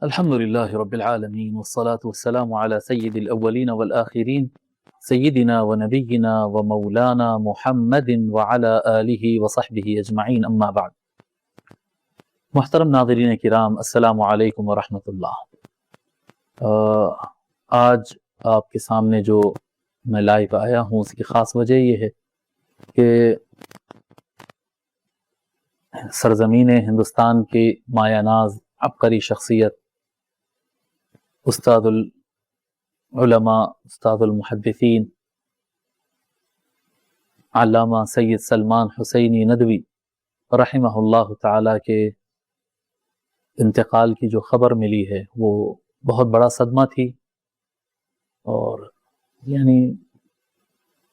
الحمد لله رب العالمين والصلاة والسلام على سيد الأولين والآخرين سيدنا ونبينا ومولانا محمد وعلى آله وصحبه أجمعين أما بعد. محترم ناظرین کرام، السلام علیکم ورحمۃ اللہ۔ آج آپ کے سامنے جو میں لائیو آیا ہوں اس کی خاص وجہ یہ ہے کہ سرزمین ہندوستان کی مایہ ناز عبقری شخصیت استاد العلماء، استاد المحدثین، علامہ سید سلمان حسینی ندوی رحمہ اللہ تعالی کے انتقال کی جو خبر ملی ہے وہ بہت بڑا صدمہ تھی، اور یعنی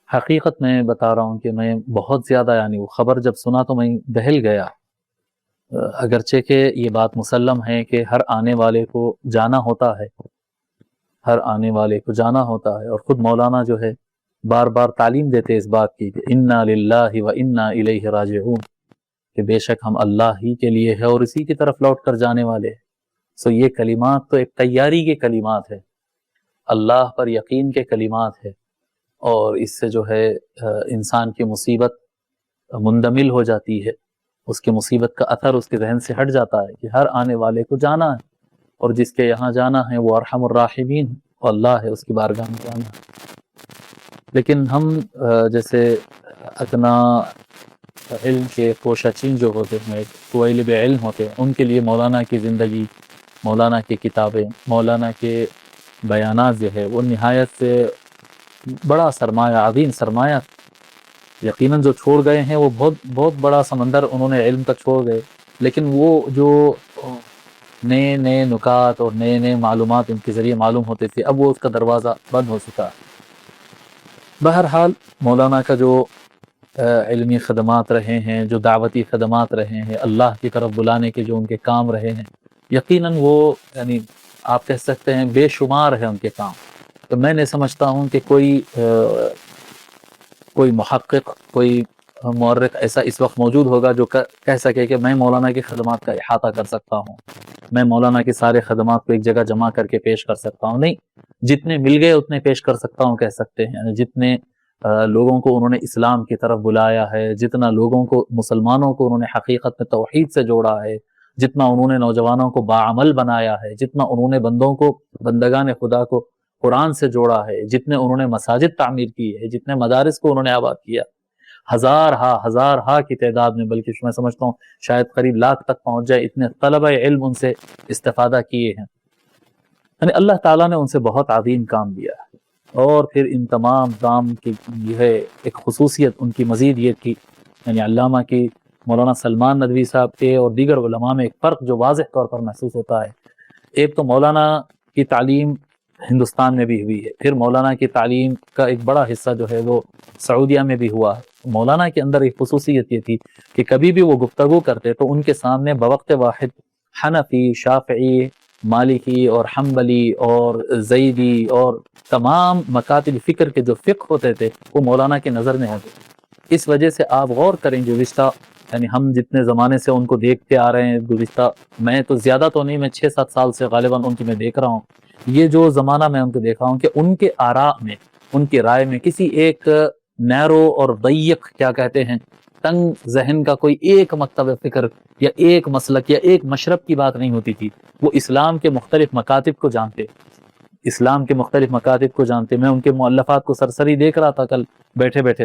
حقیقت میں بتا رہا ہوں کہ میں بہت زیادہ وہ خبر جب سنا تو میں بہل گیا، اگرچہ کہ یہ بات مسلم ہے کہ ہر آنے والے کو جانا ہوتا ہے، ہر آنے والے کو جانا ہوتا ہے، اور خود مولانا جو ہے بار بار تعلیم دیتے اس بات کی کہ انا للہ و انا الیہ راجعون، کہ بے شک ہم اللہ ہی کے لیے ہے اور اسی کی طرف لوٹ کر جانے والے ہیں۔ سو یہ کلمات تو ایک تیاری کے کلمات ہے، اللہ پر یقین کے کلمات ہے، اور اس سے جو ہے انسان کی مصیبت مندمل ہو جاتی ہے، اس کی مصیبت کا اثر اس کے ذہن سے ہٹ جاتا ہے کہ ہر آنے والے کو جانا ہے، اور جس کے یہاں جانا ہے وہ ارحم الراحمین اور اللہ ہے، اس کی بارگاہ میں جانا ہے۔ لیکن ہم جیسے ادنا علم کے کوشچین جو ہوتے ہیں، طالب علم ہوتے ہیں، ان کے لیے مولانا کی زندگی، مولانا کی کتابیں، مولانا کے بیانات جو ہے وہ نہایت سے بڑا سرمایہ، عظیم سرمایہ یقیناً جو چھوڑ گئے ہیں وہ بہت بڑا سمندر انہوں نے علم کا چھوڑ گئے، لیکن وہ جو نئے نئے نکات اور نئے نئے معلومات ان کے ذریعے معلوم ہوتے تھے، اب وہ اس کا دروازہ بند ہو چکا ہے۔ بہرحال مولانا کا جو علمی خدمات رہے ہیں، جو دعوتی خدمات رہے ہیں، اللہ کی طرف بلانے کے جو ان کے کام رہے ہیں، یقیناً وہ آپ کہہ سکتے ہیں بے شمار ہے ان کے کام۔ تو میں نہیں سمجھتا ہوں کہ کوئی محقق، کوئی مورخ ایسا اس وقت موجود ہوگا جو کہہ سکے کہ میں مولانا کی خدمات کا احاطہ کر سکتا ہوں، میں مولانا کے سارے خدمات کو ایک جگہ جمع کر کے پیش کر سکتا ہوں۔ نہیں، جتنے مل گئے اتنے پیش کر سکتا ہوں، کہہ سکتے ہیں۔ جتنے لوگوں کو انہوں نے اسلام کی طرف بلایا ہے، جتنا لوگوں کو، مسلمانوں کو انہوں نے حقیقت میں توحید سے جوڑا ہے، جتنا انہوں نے نوجوانوں کو باعمل بنایا ہے، جتنا انہوں نے بندوں کو، بندگان خدا کو قرآن سے جوڑا ہے، جتنے انہوں نے مساجد تعمیر کی ہے، جتنے مدارس کو انہوں نے آباد کیا، ہزارہا کی تعداد میں، بلکہ میں سمجھتا ہوں شاید قریب لاکھ تک پہنچ جائے، اتنے طلبہ علم ان سے استفادہ کیے ہیں۔ یعنی اللہ تعالیٰ نے ان سے بہت عظیم کام دیا ہے، اور پھر ان تمام کام کی یہ ہے ایک خصوصیت ان کی مزید یہ تھی، یعنی علامہ کی، مولانا سلمان ندوی صاحب کے اور دیگر علماء میں ایک فرق جو واضح طور پر محسوس ہوتا ہے۔ ایک تو مولانا کی تعلیم ہندوستان میں بھی ہوئی ہے، پھر مولانا کی تعلیم کا ایک بڑا حصہ جو ہے وہ سعودیہ میں بھی ہوا ہے۔ مولانا کے اندر ایک خصوصیت یہ تھی کہ کبھی بھی وہ گفتگو کرتے تو ان کے سامنے بوقت واحد حنفی، شافعی، مالکی اور حنبلی اور زیدی اور تمام مکاتب فکر کے جو فقہ ہوتے تھے وہ مولانا کی نظر میں ہوتے تھے۔ اس وجہ سے آپ غور کریں جو رشتہ، یعنی ہم جتنے زمانے سے ان کو دیکھتے آ رہے ہیں، گزشتہ، میں تو زیادہ تو نہیں، میں 6-7 سال سے غالباً ان کی میں دیکھ رہا ہوں، یہ جو زمانہ میں ان کو دیکھا ہوں کہ ان کے آراء میں، ان کی رائے میں کسی ایک نیرو اور ضیق، کیا کہتے ہیں، تنگ ذہن کا کوئی ایک مکتب فکر یا ایک مسلک یا ایک مشرب کی بات نہیں ہوتی تھی۔ وہ اسلام کے مختلف مکاتب کو جانتے، اسلام کے مختلف مکاتب کو جانتے۔ میں ان کے مؤلفات کو سرسری دیکھ رہا تھا کل بیٹھے بیٹھے،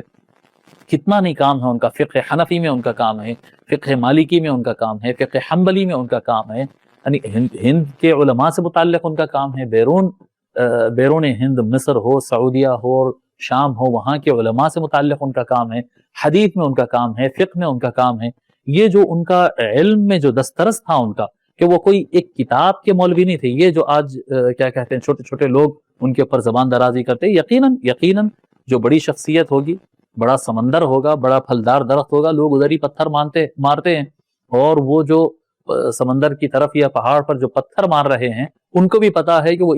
کتنا نہیں کام ہے ان کا، فقہ حنفی میں ان کا کام ہے، فقہ مالکی میں ان کا کام ہے، فقہ حنبلی میں ان کا کام ہے، یعنی ہند کے علماء سے متعلق ان کا کام ہے، بیرون ہند، مصر ہو، سعودیہ ہو، شام ہو، وہاں کے علماء سے متعلق ان کا کام ہے، حدیث میں ان کا کام ہے، فقہ میں ان کا کام ہے۔ یہ جو ان کا علم میں جو دسترس تھا ان کا، کہ وہ کوئی ایک کتاب کے مولوی نہیں تھے، یہ جو آج کیا کہتے ہیں چھوٹے چھوٹے لوگ ان کے اوپر زبان درازی کرتے، یقیناً جو بڑی شخصیت ہوگی، بڑا سمندر ہوگا، بڑا پھلدار درخت ہوگا، لوگ ادھر ہی پتھر مارتے ہیں، اور وہ جو سمندر کی طرف یا پہاڑ پر جو پتھر مار رہے ہیں ان کو بھی پتا ہے کہ وہ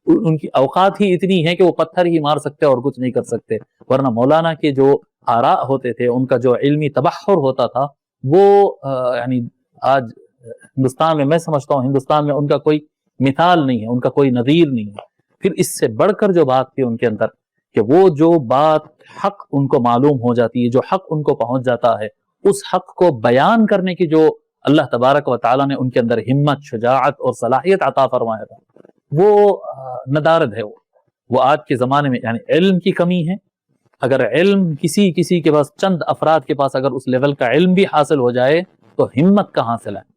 ان کی اوقات ہی اتنی ہے کہ وہ پتھر ہی مار سکتے اور کچھ نہیں کر سکتے۔ ورنہ مولانا کے جو آراء ہوتے تھے، ان کا جو علمی تبحر ہوتا تھا، وہ یعنی آج ہندوستان میں، میں سمجھتا ہوں ہندوستان میں ان کا کوئی مثال نہیں ہے، ان کا کوئی نظیر نہیں ہے۔ پھر اس سے بڑھ کر جو بات تھی ان کے اندر کہ وہ جو بات حق ان کو معلوم ہو جاتی ہے، جو حق ان کو پہنچ جاتا ہے، اس حق کو بیان کرنے کی جو اللہ تبارک و تعالیٰ نے ان کے اندر ہمت، شجاعت اور صلاحیت عطا فرمایا تھا، وہ ندارد ہے۔ وہ آج کے زمانے میں یعنی علم کی کمی ہے۔ اگر علم کسی کے پاس، چند افراد کے پاس اگر اس لیول کا علم بھی حاصل ہو جائے تو ہمت کہاں سے لائیں؟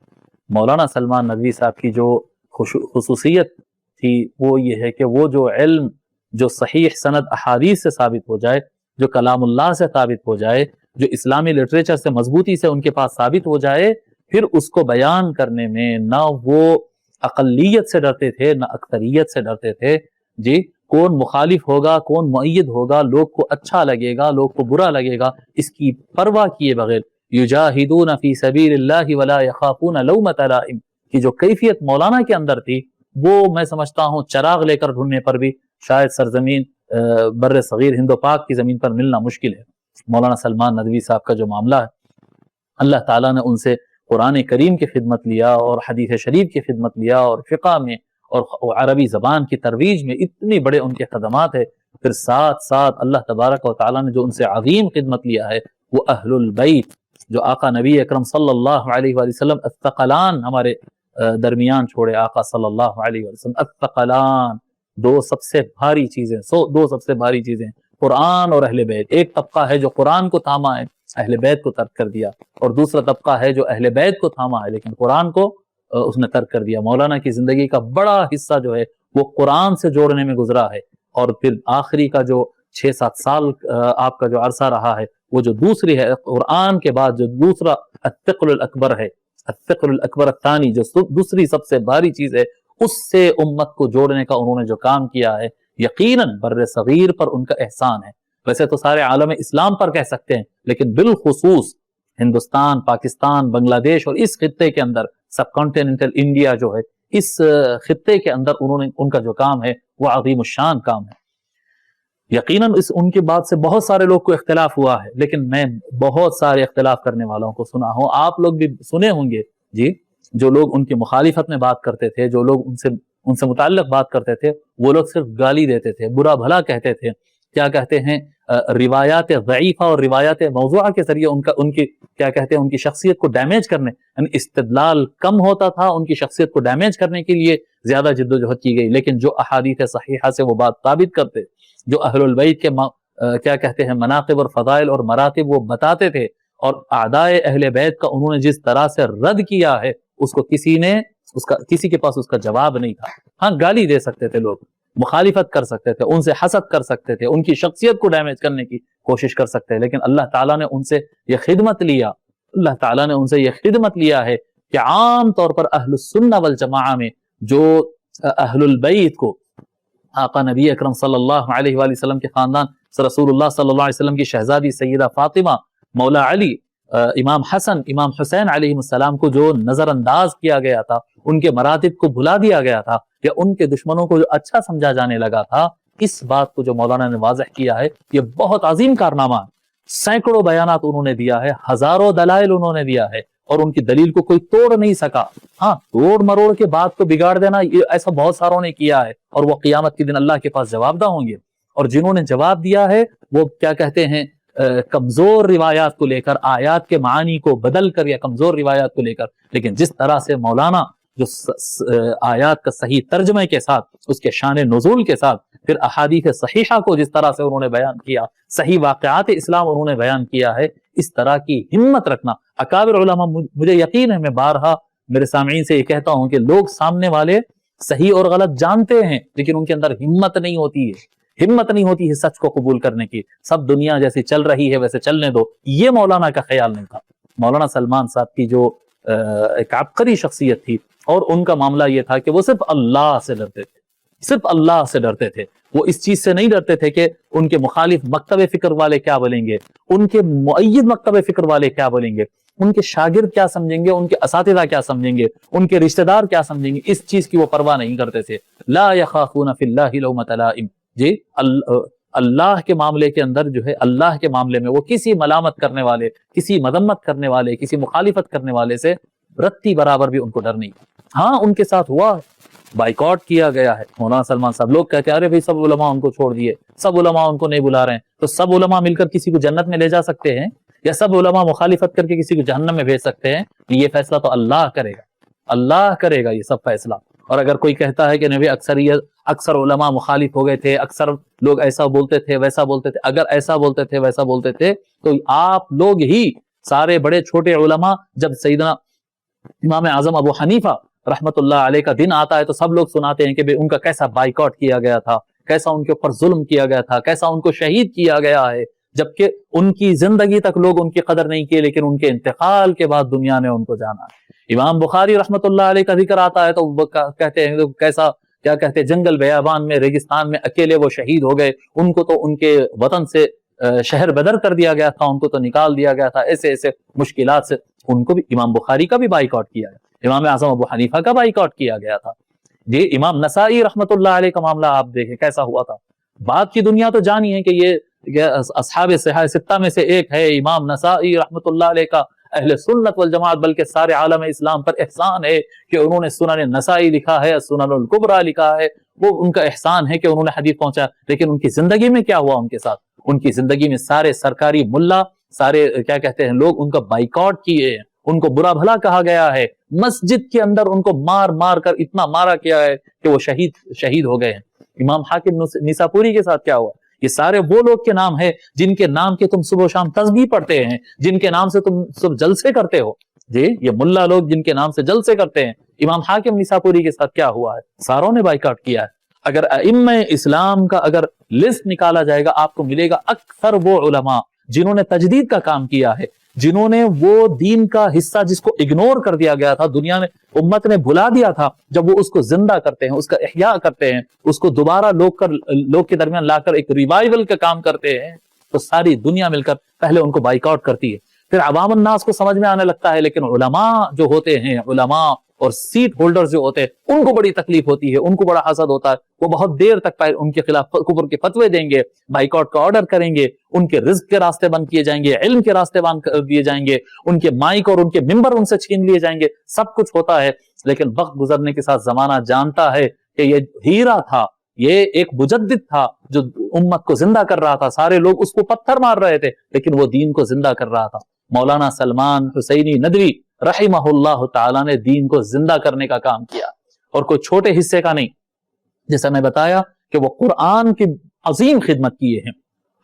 مولانا سلمان ندوی صاحب کی جو خصوصیت تھی وہ یہ ہے کہ وہ جو علم جو صحیح سند احادیث سے ثابت ہو جائے، جو کلام اللہ سے ثابت ہو جائے، جو اسلامی لٹریچر سے مضبوطی سے ان کے پاس ثابت ہو جائے، پھر اس کو بیان کرنے میں نہ وہ اقلیت سے ڈرتے تھے نہ اکثریت سے ڈرتے تھے۔ جی، کون مخالف ہوگا، کون مؤید ہوگا، لوگ کو اچھا لگے گا، لوگ کو برا لگے گا، اس کی پرواہ کیے بغیر یجاہدون فی سبیل اللہ ولا یخافون لومۃ لائم کی جو کیفیت مولانا کے اندر تھی، وہ میں سمجھتا ہوں چراغ لے کر ڈھونڈنے پر بھی شاید سرزمین بر صغیر ہند و پاک کی زمین پر ملنا مشکل ہے۔ مولانا سلمان ندوی صاحب کا جو معاملہ ہے، اللہ تعالیٰ نے ان سے قرآن کریم کی خدمت لیا اور حدیث شریف کی خدمت لیا اور فقہ میں اور عربی زبان کی ترویج میں اتنی بڑے ان کے خدمات ہے۔ پھر ساتھ ساتھ اللہ تبارک و تعالیٰ نے جو ان سے عظیم خدمت لیا ہے وہ اہل البیت، جو آقا نبی اکرم صلی اللہ علیہ وآلہ وسلم الثقلان ہمارے درمیان چھوڑے آقا صلی اللہ علیہ وسلم۔ الثقلان دو سب سے بھاری چیزیں قرآن اور اہل بیت۔ ایک طبقہ ہے جو قرآن کو تھاما ہے، اہل بیت کو ترک کر دیا، اور دوسرا طبقہ ہے جو اہل بیت کو تھاما ہے لیکن قرآن کو اس نے ترک کر دیا۔ مولانا کی زندگی کا بڑا حصہ جو ہے وہ قرآن سے جوڑنے میں گزرا ہے، اور پھر آخری کا جو 6-7 سال آپ کا جو عرصہ رہا ہے، وہ جو دوسری ہے قرآن کے بعد جو دوسرا الثقل الاکبر ہے، الثقل الاکبر الثانی، جو دوسری سب سے بھاری چیز ہے، اس سے امت کو جوڑنے کا انہوں نے جو کام کیا ہے، یقیناً بر صغیر پر ان کا احسان ہے۔ ویسے تو سارے عالم اسلام پر کہہ سکتے ہیں، لیکن بالخصوص ہندوستان، پاکستان، بنگلہ دیش اور اس خطے کے اندر سب کانٹیننٹل انڈیا جو ہے، اس خطے کے اندر انہوں نے ان کا جو کام ہے وہ عظیم الشان کام ہے۔ یقیناً ان کی بات سے بہت سارے لوگ کو اختلاف ہوا ہے، لیکن میں بہت سارے اختلاف کرنے والوں کو سنا ہوں، آپ لوگ بھی سنے ہوں گے جی، جو لوگ ان کی مخالفت میں بات کرتے تھے، جو لوگ ان سے متعلق بات کرتے تھے، وہ لوگ صرف گالی دیتے تھے، برا بھلا کہتے تھے، کیا کہتے ہیں روایات ضعیفہ اور روایات موضوعہ کے ذریعے ان کی کیا کہتے ہیں ان کی شخصیت کو ڈیمیج کرنے، یعنی استدلال کم ہوتا تھا، ان کی شخصیت کو ڈیمیج کرنے کے لیے زیادہ جدوجہد کی گئی، لیکن جو احادیث صحیحہ سے وہ بات ثابت کرتے، جو اہل البیت کے کیا کہتے ہیں مناقب اور فضائل اور مراتب وہ بتاتے تھے، اور اعدائے اہل بیت کا انہوں نے جس طرح سے رد کیا ہے، اس کو کسی کے پاس اس کا جواب نہیں تھا۔ ہاں، گالی دے سکتے تھے لوگ، مخالفت کر سکتے تھے، ان سے حسد کر سکتے تھے، ان کی شخصیت کو ڈیمیج کرنے کی کوشش کر سکتے ہیں، لیکن اللہ تعالیٰ نے ان سے یہ خدمت لیا، اللہ تعالیٰ نے ان سے یہ خدمت لیا ہے کہ عام طور پر اہل السنہ والجماعہ میں جو اہل البیت کو آقا نبی اکرم صلی اللہ علیہ وآلہ وسلم کے خاندان، رسول اللہ صلی اللہ علیہ وسلم کی شہزادی سیدہ فاطمہ، مولا علی، امام حسن، امام حسین علیہ السلام کو جو نظر انداز کیا گیا تھا، ان کے مراتب کو بھلا دیا گیا تھا، یا ان کے دشمنوں کو جو اچھا سمجھا جانے لگا تھا، اس بات کو جو مولانا نے واضح کیا ہے، یہ بہت عظیم کارنامہ ہے۔ سینکڑوں بیانات انہوں نے دیا ہے، ہزاروں دلائل انہوں نے دیا ہے، اور ان کی دلیل کو کوئی توڑ نہیں سکا۔ ہاں، توڑ مروڑ کے بات کو بگاڑ دینا، یہ ایسا بہت ساروں نے کیا ہے، اور وہ قیامت کے دن اللہ کے پاس جواب دہ ہوں گے۔ اور جنہوں نے جواب دیا ہے وہ کیا کہتے ہیں کمزور روایات کو لے کر، آیات کے معانی کو بدل کر یا کمزور روایات کو لے کر، لیکن جس طرح سے مولانا جو آیات کا صحیح ترجمے کے ساتھ، اس کے شان نزول کے ساتھ، پھر احادیث صحیحہ کو جس طرح سے انہوں نے بیان کیا، صحیح واقعات اسلام انہوں نے بیان کیا ہے، اس طرح کی ہمت رکھنا اکابر علماء، مجھے یقین ہے، میں بارہا میرے سامعین سے یہ کہتا ہوں کہ لوگ سامنے والے صحیح اور غلط جانتے ہیں، لیکن ان کے اندر ہمت نہیں ہوتی ہے سچ کو قبول کرنے کی۔ سب دنیا جیسی چل رہی ہے ویسے چلنے دو، یہ مولانا کا خیال نہیں تھا۔ مولانا سلمان صاحب کی جو ایک عبقری شخصیت تھی، اور ان کا معاملہ یہ تھا کہ وہ صرف اللہ سے ڈرتے تھے، وہ اس چیز سے نہیں ڈرتے تھے کہ ان کے مخالف مکتب فکر والے کیا بولیں گے، ان کے مؤید مکتب فکر والے کیا بولیں گے، ان کے شاگرد کیا سمجھیں گے، ان کے اساتذہ کیا سمجھیں گے، ان کے رشتہ دار کیا سمجھیں گے، اس چیز کی وہ پرواہ نہیں کرتے تھے۔ لا یخافون فی اللہ لومۃ لائم، جی، اللہ کے معاملے کے اندر جو ہے، اللہ کے معاملے میں وہ کسی ملامت کرنے والے، کسی مذمت کرنے والے، کسی مخالفت کرنے والے سے رتی برابر بھی ان کو ڈر نہیں۔ ہاں، ان کے ساتھ ہوا بائیکاٹ کیا گیا ہے مولانا سلمان صاحب. لوگ کہتے ہیں ارے بھائی سب علماء ان کو چھوڑ دیے, سب علماء ان کو نہیں بلا رہے ہیں, تو سب علماء مل کر کسی کو جنت میں لے جا سکتے ہیں یا سب علماء مخالفت کر کے کسی کو جہنم میں بھیج سکتے ہیں؟ یہ فیصلہ تو اللہ کرے گا, اللہ کرے گا یہ سب فیصلہ. اور اگر کوئی کہتا ہے کہ نبی اکثر علماء مخالف ہو گئے تھے, اکثر لوگ ایسا بولتے تھے ویسا بولتے تھے, اگر ایسا بولتے تھے ویسا بولتے تھے تو آپ لوگ ہی سارے بڑے چھوٹے علماء, جب سیدنا امام اعظم ابو حنیفہ رحمت اللہ علیہ کا دن آتا ہے تو سب لوگ سناتے ہیں کہ ان کا کیسا بائیکاٹ کیا گیا تھا, کیسا ان کے اوپر ظلم کیا گیا تھا, کیسا ان کو شہید کیا گیا ہے, جبکہ ان کی زندگی تک لوگ ان کی قدر نہیں کی, لیکن ان کے انتقال کے بعد دنیا نے ان کو جانا. امام بخاری رحمت اللہ علیہ کا ذکر آتا ہے تو وہ کہتے ہیں کیسا, کیا کہتے ہیں, جنگل بیابان میں, ریگستان میں اکیلے وہ شہید ہو گئے, ان کو تو ان کے وطن سے شہر بدر کر دیا گیا تھا, ان کو تو نکال دیا گیا تھا, ایسے ایسے مشکلات سے ان کو بھی. امام بخاری کا بھی بائیکاٹ کیا ہے, امام اعظم ابو حنیفہ کا بائیکاٹ کیا گیا تھا. جی امام نسائی رحمت اللہ علیہ کا معاملہ آپ دیکھیں کیسا ہوا تھا. بات کی دنیا تو جانی ہے کہ یہ اصحاب صحاح ستہ میں سے ایک ہے امام نسائی رحمت اللہ علیہ کا. اہل سنت والجماعت بلکہ سارے عالم اسلام پر احسان ہے کہ انہوں نے سنن نسائی لکھا ہے, سنن الکبریٰ لکھا ہے, وہ ان کا احسان ہے کہ انہوں نے حدیث پہنچا. لیکن ان کی زندگی میں کیا ہوا ان کے ساتھ؟ ان کی زندگی میں سارے سرکاری ملا, سارے کیا کہتے ہیں لوگ ان کا بائیکاٹ کیے, ان کو برا بھلا کہا گیا ہے, مسجد کے اندر ان کو مار مار کر اتنا مارا کیا ہے کہ وہ شہید ہو گئے ہیں. امام حاکم نیساپوری کے ساتھ کیا ہوا؟ یہ سارے وہ لوگ کے نام ہے جن کے نام کے تم صبح و شام تسبیح پڑھتے ہیں, جن کے نام سے تم صبح جلسے کرتے ہو. جی یہ ملا لوگ جن کے نام سے جلسے کرتے ہیں. امام حاکم نیساپوری کے ساتھ کیا ہوا ہے؟ ساروں نے بائیکاٹ کیا ہے. اگر ائمہ اسلام کا اگر لسٹ نکالا جائے گا آپ کو ملے گا اکثر وہ علماء جنہوں نے تجدید کا کام کیا ہے, جنہوں نے وہ دین کا حصہ جس کو اگنور کر دیا گیا تھا, دنیا نے امت نے بھلا دیا تھا, جب وہ اس کو زندہ کرتے ہیں, اس کا احیاء کرتے ہیں, اس کو دوبارہ لوگ کے درمیان لا کر ایک ریوائول کا کام کرتے ہیں, تو ساری دنیا مل کر پہلے ان کو بائیکاٹ کرتی ہے. پھر عوام الناس کو سمجھ میں آنے لگتا ہے, لیکن علماء جو ہوتے ہیں, علماء اور سیٹ ہولڈر جو ہوتے ہیں, ان کو بڑی تکلیف ہوتی ہے, ان کو بڑا حسد ہوتا ہے, وہ بہت دیر تک ان کے خلاف کفر کے فتوے دیں گے, بائیکاٹ کا آرڈر کریں گے, ان کے رزق کے راستے بند کیے جائیں گے, علم کے راستے بند کر دیے جائیں گے, ان کے مائک اور ان کے ممبر ان سے چھین لیے جائیں گے, سب کچھ ہوتا ہے. لیکن وقت گزرنے کے ساتھ زمانہ جانتا ہے کہ یہ ہیرا تھا, یہ ایک مجدد تھا جو امت کو زندہ کر رہا تھا. سارے لوگ اس کو پتھر مار رہے تھے لیکن وہ دین کو زندہ کر رہا تھا. مولانا سلمان حسینی ندوی رحمہ اللہ تعالی نے دین کو زندہ کرنے کا کام کیا, اور کوئی چھوٹے حصے کا نہیں. جیسا میں بتایا کہ وہ قرآن کی عظیم خدمت کیے ہیں,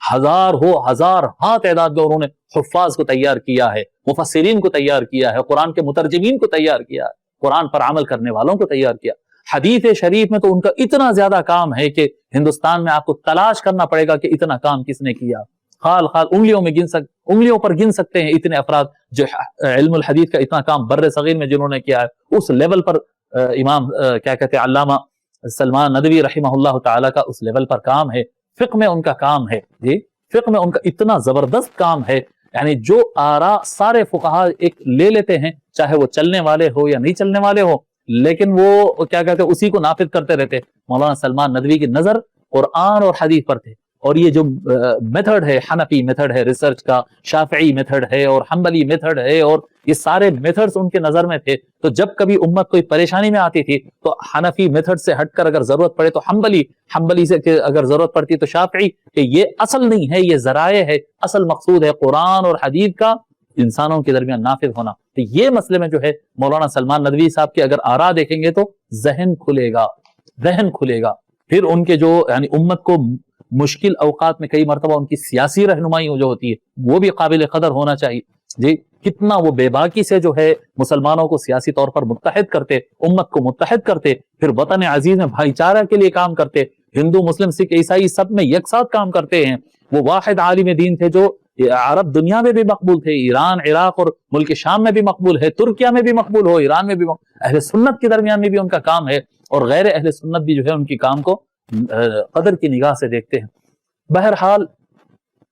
ہزار ہاں تعداد میں انہوں نے حفاظ کو تیار کیا ہے, مفسرین کو تیار کیا ہے, قرآن کے مترجمین کو تیار کیا ہے, قرآن پر عمل کرنے والوں کو تیار کیا. حدیث شریف میں تو ان کا اتنا زیادہ کام ہے کہ ہندوستان میں آپ کو تلاش کرنا پڑے گا کہ اتنا کام کس نے کیا. خال انگلیوں پر گن سکتے ہیں اتنے افراد جو علم الحدیث کا اتنا کام بر صغیر میں جنہوں نے کیا ہے. اس لیول پر امام کیا کہتے ہیں علامہ سلمان ندوی رحمہ اللہ تعالی کا اس لیول پر کام ہے. فقہ میں ان کا کام ہے, جی فقہ میں ان کا اتنا زبردست کام ہے, یعنی جو آراء سارے فقہا ایک لے لیتے ہیں, چاہے وہ چلنے والے ہو یا نہیں چلنے والے ہو, لیکن وہ کیا کہتے ہیں اسی کو نافذ کرتے رہتے. مولانا سلمان ندوی کی نظر قرآن اور حدیث پر تھے, اور یہ جو میتھڈ ہے, حنفی میتھڈ ہے ریسرچ کا, شافعی میتھڈ ہے اور حنبلی میتھڈ ہے, اور یہ سارے میتھڈز ان کے نظر میں تھے. تو جب کبھی امت کوئی پریشانی میں آتی تھی تو حنفی میتھڈ سے ہٹ کر اگر ضرورت پڑے تو حنبلی سے اگر ضرورت پڑتی تو شافعی, کہ یہ اصل نہیں ہے, یہ ذرائع ہے, اصل مقصود ہے قرآن اور حدیث کا انسانوں کے درمیان نافذ ہونا. تو یہ مسئلے میں جو ہے مولانا سلمان ندوی صاحب کے اگر آراء دیکھیں گے تو ذہن کھلے گا. پھر ان کے جو یعنی امت کو مشکل اوقات میں کئی مرتبہ ان کی سیاسی رہنمائی جو ہوتی ہے وہ بھی قابل قدر ہونا چاہیے. جی کتنا وہ بے باکی سے جو ہے مسلمانوں کو سیاسی طور پر متحد کرتے, امت کو متحد کرتے, پھر وطن عزیز میں بھائی چارہ کے لیے کام کرتے, ہندو مسلم سکھ عیسائی سب میں یک ساتھ کام کرتے ہیں. وہ واحد عالم دین تھے جو عرب دنیا میں بھی مقبول تھے, ایران عراق اور ملک شام میں بھی مقبول ہے, ترکیہ میں بھی مقبول ہو, ایران میں بھی اہل سنت کے درمیان میں بھی ان کا کام ہے, اور غیر اہل سنت بھی جو ہے ان کی کام کو قدر کی نگاہ سے دیکھتے ہیں. بہرحال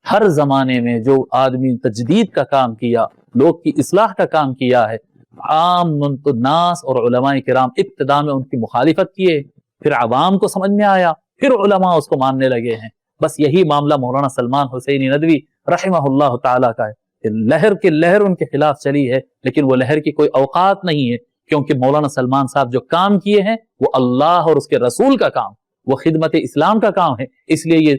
ہر زمانے میں جو آدمی تجدید کا کام کیا, لوگ کی اصلاح کا کام کیا ہے, عام الناس اور علماء کرام ابتدا میں ان کی مخالفت کیے, پھر عوام کو سمجھ میں آیا, پھر علماء اس کو ماننے لگے ہیں. بس یہی معاملہ مولانا سلمان حسینی ندوی رحمہ اللہ تعالیٰ کا ہے. لہر ان کے خلاف چلی ہے, لیکن وہ لہر کی کوئی اوقات نہیں ہے. کیونکہ مولانا سلمان صاحب جو کام کیے ہیں وہ اللہ اور اس کے رسول کا کام، وہ خدمت اسلام کا کام ہے. اس لیے یہ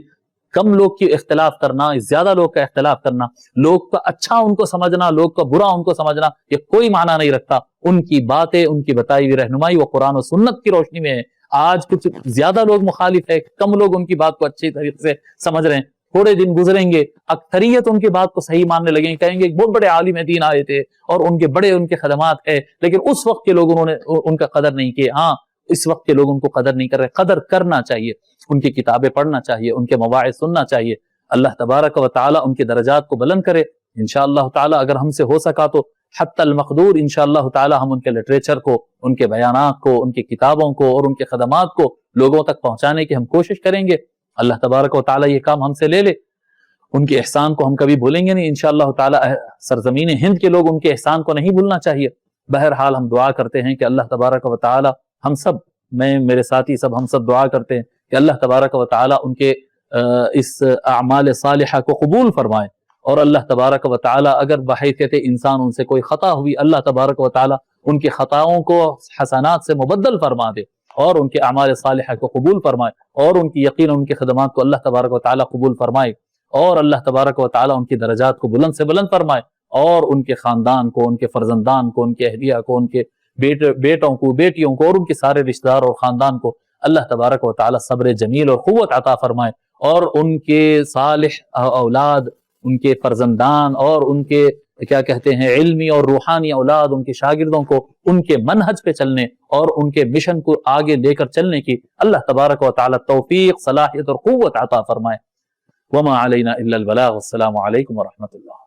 کم لوگ کی اختلاف کرنا، زیادہ لوگ کا اختلاف کرنا، لوگ کا اچھا ان کو سمجھنا، لوگ کا برا ان کو سمجھنا، یہ کوئی معنی نہیں رکھتا. ان کی باتیں، ان کی بتائی ہوئی رہنمائی وہ قرآن و سنت کی روشنی میں ہے. آج کچھ زیادہ لوگ مخالف ہے، کم لوگ ان کی بات کو اچھی طریقے سے سمجھ رہے ہیں. تھوڑے دن گزریں گے، اکثریت ان کی بات کو صحیح ماننے لگیں گے، کہیں گے بہت بڑے عالم دین آئے تھے اور ان کے خدمات ہے، لیکن اس وقت کے لوگ انہوں نے ان کا قدر نہیں کیا. ہاں، اس وقت کے لوگ ان کو قدر نہیں کر رہے. قدر کرنا چاہیے، ان کی کتابیں پڑھنا چاہیے، ان کے مواعظ سننا چاہیے. اللہ تبارک و تعالی ان کے درجات کو بلند کرے انشاءاللہ تعالی. اگر ہم سے ہو سکا تو حتی المقدور انشاءاللہ تعالی ہم ان کے لٹریچر کو، ان کے بیانات کو، ان کی کتابوں کو اور ان کے خدمات کو لوگوں تک پہنچانے کی ہم کوشش کریں گے. اللہ تبارک و تعالی یہ کام ہم سے لے لے. ان کے احسان کو ہم کبھی بھولیں گے نہیں انشاءاللہ تعالی. سرزمین ہند کے لوگ ان کے احسان کو نہیں بھولنا چاہیے. بہرحال ہم دعا کرتے ہیں کہ اللہ تبارک و تعالی ہم سب، میں، میرے ساتھی سب، ہم سب دعا کرتے ہیں کہ اللہ تبارک و تعالی ان کے اس اعمال صالحہ کو قبول فرمائے. اور اللہ تبارک و تعالی اگر بحیثیت انسان ان سے کوئی خطا ہوئی، اللہ تبارک و تعالی ان کے خطاؤں کو حسنات سے مبدل فرما دے اور ان کے اعمال صالحہ کو قبول فرمائے، اور ان کی یقین ان کی خدمات کو اللہ تبارک و تعالی قبول فرمائے، اور اللہ تبارک و تعالی ان کی درجات کو بلند سے بلند فرمائے، اور ان کے خاندان کو، ان کے فرزندان کو، ان کے اہلیہ کو، ان کے بیٹوں کو، بیٹیوں کو، اور ان کے سارے رشتہ دار اور خاندان کو اللہ تبارک و تعالی صبر جمیل اور قوت عطا فرمائے، اور ان کے صالح اولاد، ان کے فرزندان اور ان کے کیا کہتے ہیں علمی اور روحانی اولاد، ان کے شاگردوں کو ان کے منہج پہ چلنے اور ان کے مشن کو آگے لے کر چلنے کی اللہ تبارک و تعالی توفیق، صلاحیت اور قوت عطا فرمائے. وما علینا الا البلاغ. والسلام علیکم ورحمۃ اللہ.